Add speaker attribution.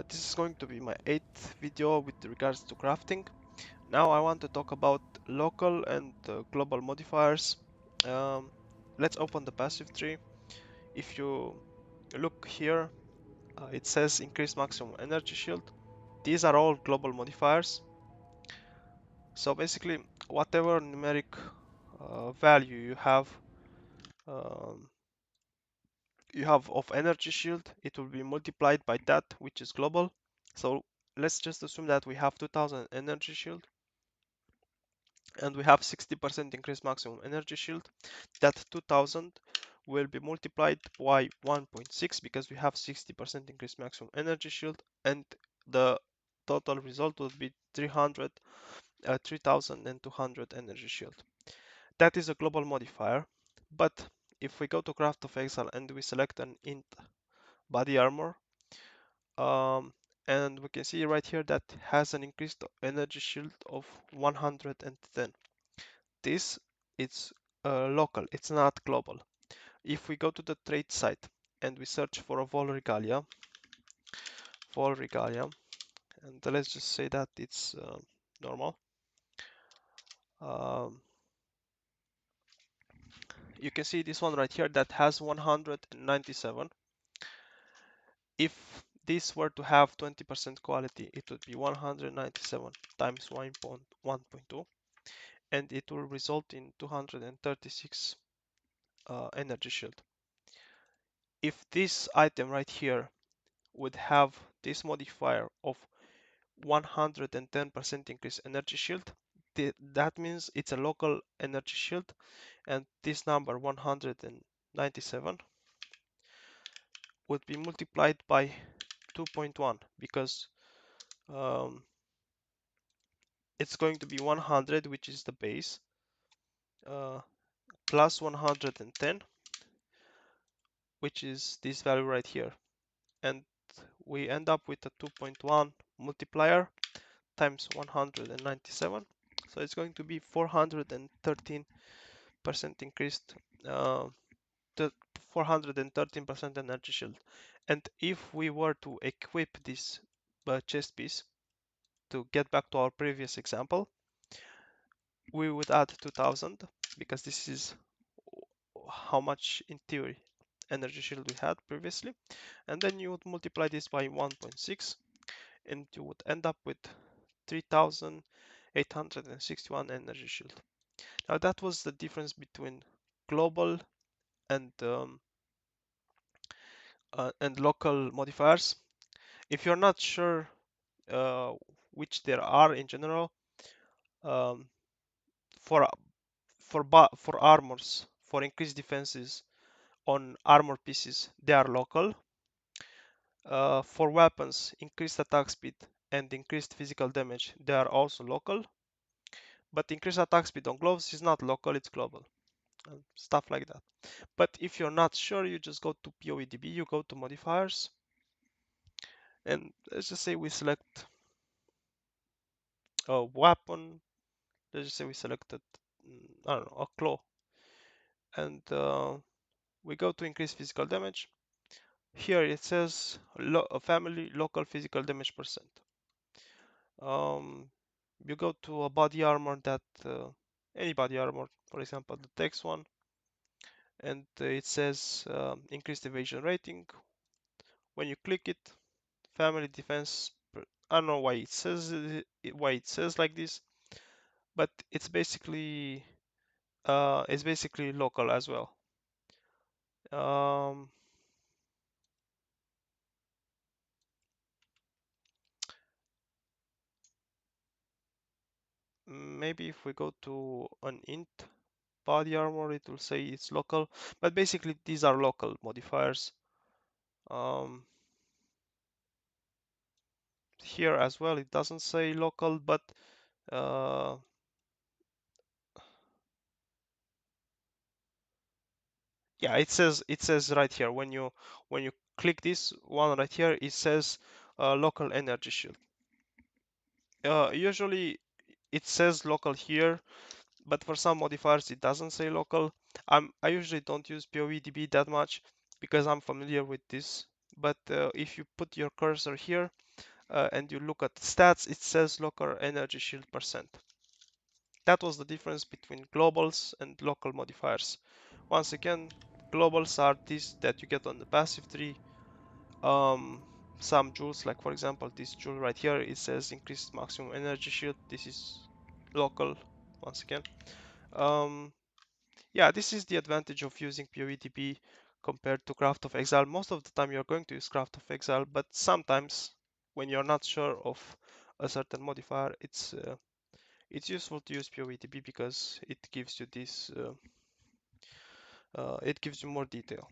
Speaker 1: This is going to be my 8th video with regards to crafting. Now I want to talk about local and global modifiers. Um, let's open the passive tree. If you look here, it says increase maximum energy shield. These are all global modifiers. So basically, whatever numeric value um, you have of energy shield, it will be multiplied by that, which is global. So let's just assume that we have 2000 energy shield and we have 60% increased maximum energy shield. That 2000 will be multiplied by 1.6 because we have 60% increased maximum energy shield, and the total result would be 3200 energy shield. That is a global modifier, but if we go to Path of Exile and we select an int body armor, um, and we can see right here that has an increased energy shield of 110. This is local, it's not global. If we go to the trade site and we search for a Vol Regalia, and let's just say that it's normal, um, you can see this one right here that has 197. If this were to have 20% quality, it would be 197 times 1.2, and it will result in 236 energy shield. If this item right here would have this modifier of 110% increase energy shield, that means it's a local energy shield, and this number 197 would be multiplied by 2.1 because um, it's going to be 100, which is the base, uh, plus 110, which is this value right here, and we end up with a 2.1 multiplier times 197, so it's going to be 413% increased, the 413% energy shield. And if we were to equip this chest piece, to get back to our previous example, we would add 2000 because this is how much in theory energy shield we had previously, and then you would multiply this by 1.6 and you would end up with 3861 energy shield. Now that was the difference between global and local modifiers. If you're not sure uh, which there are in general, um, for for armors, for increased defenses on armor pieces, they are local. For weapons, increased attack speed and increased physical damage, they are also local. But increased attack speed on gloves is not local, it's global. And stuff like that. But if you're not sure, you just go to POEDB, you go to modifiers, and let's just say we select a weapon. Let's just say we selected, I don't know, a claw, and we go to increase physical damage. Here it says family local physical damage percent. You go to a body armor that any body armor, for example, the text one, and it says increased evasion rating. When you click it, family defense. I don't know why it says like this, but it's basically local as well. Um, Maybe if we go to an int body armor, it will say it's local, but basically these are local modifiers. Um, Here as well, it doesn't say local, but uh, yeah, it says right here when you click this one right here, it says local energy shield. Usually it says local here, but for some modifiers it doesn't say local. I usually don't use POEDB that much because I'm familiar with this. but if you put your cursor here and you look at stats, it says local energy shield percent. That was the difference between globals and local modifiers. Once again, globals are these that you get on the passive tree. Um, some jewels, like for example, this jewel right here, it says increased maximum energy shield. This is local, once again. Um, yeah, this is the advantage of using PoEDP compared to Craft of Exile. Most of the time you're going to use Craft of Exile, but sometimes when you're not sure of a certain modifier, it's useful to use PoEDP because it gives you this it gives you more detail.